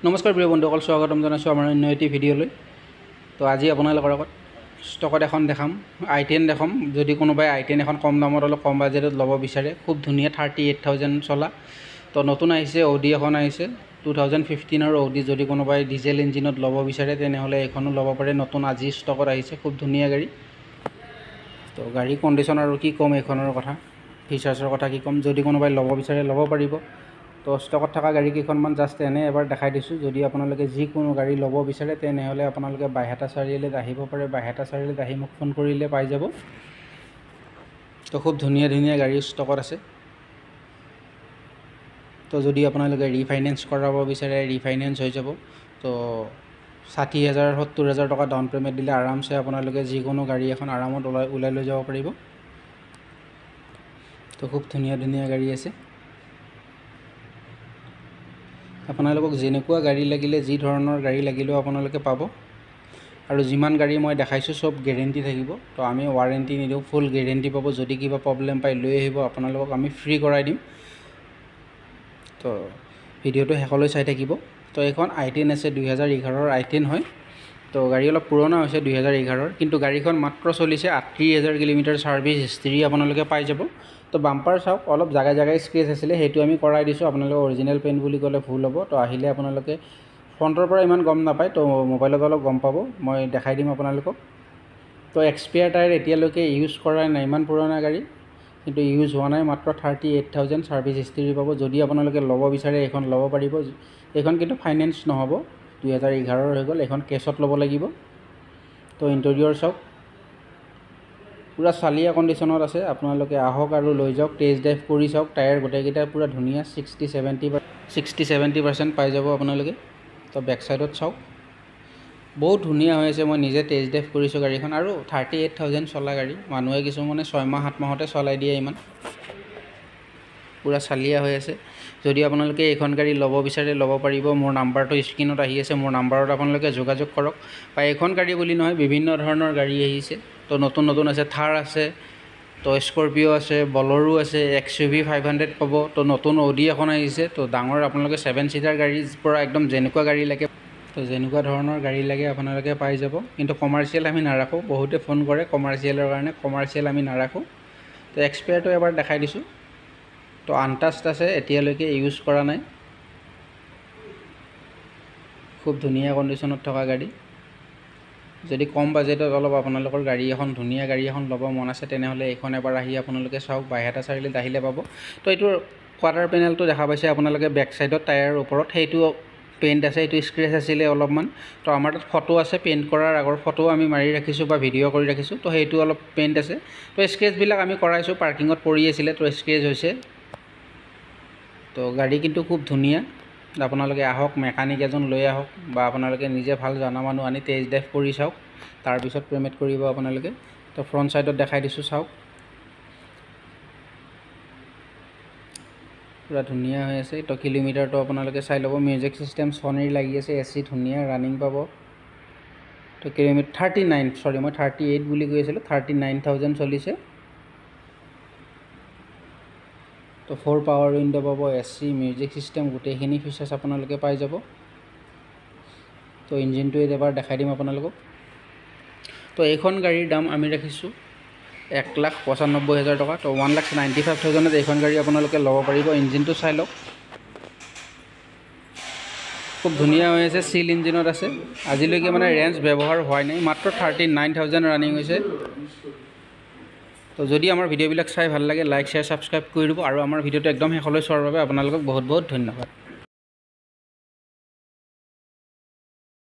নমস্কাৰ প্ৰিয় বন্ধুসকল, স্বাগতম জনাইছোঁ আমাৰ অন্য এটি ভিডিঅ'লৈ। তো আজি আপোনালোকৰ আগত ষ্টকত এখন দেখাম, i10 দেখাম। যদি কোনোবাই i10 এখন কম দামত অলপ কম বাজেটত ল'ব বিচাৰে, খুব ধুনীয়া 38,000 চলা। তো নতুন আহিছে, অডি এখন আহিছে 2015 অডি। যদি কোনোবাই ডিজেল ইঞ্জিনত ল'ব বিচাৰে তেনেহ'লে এইখনো ল'ব পাৰে, নতুন আজি ষ্টকত আহিছে, খুব ধুনীয়া গাড়ী। তো গাড়ী কণ্ডিশ্যন আৰু কি ক'ম, এইখনৰ কথা ফিচাৰ্ছৰ কথা কি ক'ম। যদি কোনোবাই ল'ব বিচাৰে ল'ব পাৰিব। তো ষ্টকত থকা গাড়ী কেইখনমান জাষ্ট এনে এবাৰ দেখাই দিছোঁ। যদি আপোনালোকে যিকোনো গাড়ী ল'ব বিচাৰে তেনেহ'লে আপোনালোকে বাইহাটা চাৰিআলিত আহিব পাৰে। বাইহাটা চাৰিআলিত আহি মোক ফোন কৰিলে পাই যাব। তো খুব ধুনীয়া ধুনীয়া গাড়ী ষ্টকত আছে। তো যদি আপোনালোকে ৰিফাইনেন্স কৰাব বিচাৰে ৰিফাইনেন্স হৈ যাব। তো 60,000 70,000 টকা ডাউন পে'মেণ্ট দিলে আৰামছে আপোনালোকে যিকোনো গাড়ী এখন আৰামত ওলাই লৈ যাব পাৰিব। তো খুব ধুনীয়া ধুনীয়া গাড়ী আছে। আপোনালোকক যেনেকুৱা গাড়ী লাগিলে, যি ধৰণৰ গাড়ী লাগিলেও আপোনালোকে পাব। আৰু যিমান গাড়ী মই দেখাইছোঁ চব গেৰেণ্টি থাকিব। তো আমি ৱাৰেণ্টি নিদিওঁ, ফুল গেৰেণ্টি পাব। যদি কিবা প্ৰব্লেম পাই লৈ আহিব, আপোনালোকক আমি ফ্ৰী কৰাই দিম। তো ভিডিঅ'টো শেষলৈ চাই থাকিব। তো এইখন i10 আছে, 2011 i10 হয়। তো গাড়ী অলপ পুৰণা হৈছে 2011, কিন্তু গাড়ীখন মাত্ৰ চলিছে 38,000 কিলোমিটাৰ ছাৰ্ভিচ হিষ্ট্ৰী আপোনালোকে পাই যাব। তো বাম্পাৰ চাওক, অলপ জাগাই জাগাই স্ক্ৰেচ আছিলে, সেইটো আমি কৰাই দিছোঁ। আপোনালোকে অৰিজিনেল পেইণ্ট বুলি ক'লে ভুল হ'ব। তো আহিলে আপোনালোকে ফ্ৰণ্টৰ পৰা ইমান গম নাপায়, তো মোবাইলত অলপ গম পাব, মই দেখাই দিম আপোনালোকক। তো এক্সপিয়াৰ টায়াৰ এতিয়ালৈকে ইউজ কৰাই নাই, ইমান পুৰণা গাড়ী কিন্তু ইউজ হোৱা নাই। মাত্ৰ 38,000 ছাৰ্ভিচ হিষ্ট্ৰী পাব। যদি আপোনালোকে ল'ব বিচাৰে এইখন ল'ব পাৰিব। এইখন কিন্তু ফাইনেন্স নহ'ব, 2011 হৈ গ'ল। এইখন কেছত ল'ব লাগিব। তো ইণ্টেৰিয়ৰ চাওক, পূৰা চালিয়া কণ্ডিশ্যনত আছে। আপোনালোকে আহক আৰু লৈ যাওক, টেষ্ট ড্ৰাইভ কৰি চাওক। টায়াৰ গোটেইকেইটা পূৰা ধুনীয়া, 60-70% পাই যাব আপোনালোকে। তো বেক চাইডত চাওক, বহুত ধুনীয়া হৈ আছে। মই নিজে টেষ্ট ড্ৰাইভ কৰিছোঁ গাড়ীখন। আৰু 38,000 চলা গাড়ী, মানুহে কিছুমানে 6 মাহ 7 মাহতে চলাই দিয়ে, ইমান পূৰা চালিয়া হৈ আছে। যদি আপোনালোকে এইখন গাড়ী ল'ব বিচাৰে ল'ব পাৰিব। মোৰ নাম্বাৰটো স্ক্ৰীণত আহি আছে, মোৰ নাম্বাৰত আপোনালোকে যোগাযোগ কৰক। বা এইখন গাড়ী বুলি নহয়, বিভিন্ন ধৰণৰ গাড়ী আহিছে। তো নতুন নতুন আছে, থাৰ আছে, তো স্কৰপিঅ' আছে, বলেৰো আছে, XUV 500 পাব। তো নতুন অডি এখন আহিছে। তো ডাঙৰ আপোনালোকে 7 ছিটাৰ গাড়ীৰ পৰা একদম যেনেকুৱা গাড়ী লাগে, তো যেনেকুৱা ধৰণৰ গাড়ী লাগে আপোনালোকে পাই যাব। কিন্তু কমাৰ্চিয়েল আমি নাৰাখোঁ, বহুতে ফোন কৰে কমাৰ্চিয়েলৰ কাৰণে, কমাৰ্চিয়েল আমি নাৰাখোঁ। তো এক্সপায়াৰটো এবাৰ দেখাই দিছোঁ। তো আনটাষ্ট আছে, এতিয়ালৈকে ইউজ কৰা নাই। খুব ধুনীয়া কণ্ডিশ্যনত থকা গাড়ী। যদি কম বাজেটত অলপ আপোনালোকৰ গাড়ী এখন, ধুনীয়া গাড়ী এখন ল'ব মন আছে তেনেহ'লে এইখন এবাৰ আহি আপোনালোকে চাওক। বাইহাটা চাৰিআলিত আহিলে পাব। তো এইটোৰ কোৱাৰ্টাৰ পেনেলটো দেখা পাইছে আপোনালোকে বেক চাইডত টায়াৰৰ ওপৰত, সেইটো পেইণ্ট আছে, এইটো স্ক্ৰেচ আছিলে অলপমান। তো আমাৰ তাত ফটো আছে, পেইণ্ট কৰাৰ আগৰ ফটো আমি মাৰি ৰাখিছোঁ বা ভিডিঅ' কৰি ৰাখিছোঁ। তো সেইটো অলপ পেইণ্ট আছে। তো স্ক্ৰেচবিলাক আমি কৰাইছোঁ, পাৰ্কিঙত পৰি আছিলে, তো স্ক্ৰেচ হৈছে। তো গাড়ী কিন্তু খুব ধুনীয়া। আপোনালোকে আহক, মেকানিক এজন লৈ আহক, বা আপোনালোকে নিজে ভাল জনা মানুহ আনি টেষ্ট ড্ৰাইভ কৰি চাওক, তাৰপিছত পে'মেণ্ট কৰিব আপোনালোকে। তো ফ্ৰণ্ট চাইডত দেখাই দিছোঁ, চাওক পূৰা ধুনীয়া হৈ আছে। তো কিলোমিটাৰটো আপোনালোকে চাই ল'ব। মিউজিক চিষ্টেম ছনীৰ লাগি আছে, AC ধুনীয়া ৰানিং পাব। তো কিলোমিটাৰ 39, চৰি মই 38 বুলি কৈ আছিলোঁ, 39,000 চলিছে। তো 4 পাৱাৰ উইণ্ড' পাব, AC, মিউজিক চিষ্টেম, গোটেইখিনি ফিচাৰ্ছ আপোনালোকে পাই যাব। তো ইঞ্জিনটো এবাৰ দেখাই দিম আপোনালোকক। তো এইখন গাড়ীৰ দাম আমি ৰাখিছোঁ 1,95,000 টকা। তো 1,95,000ত এইখন গাড়ী আপোনালোকে ল'ব পাৰিব। ইঞ্জিনটো চাই লওক, খুব ধুনীয়া হৈ আছে, চিল ইঞ্জিনত আছে। আজিলৈকে মানে ৰেঞ্জ ব্যৱহাৰ হোৱাই নাই, মাত্ৰ 39,000 ৰানিং হৈছে। তো যদি আমাৰ ভিডিঅ'বিলাক চাই ভাল লাগে, লাইক শ্বেয়াৰ ছাবস্ক্ৰাইব কৰি দিব। আৰু আমাৰ ভিডিঅ'টো একদম শেষলৈ চোৱাৰ বাবে আপোনালোকক বহুত বহুত ধন্যবাদ।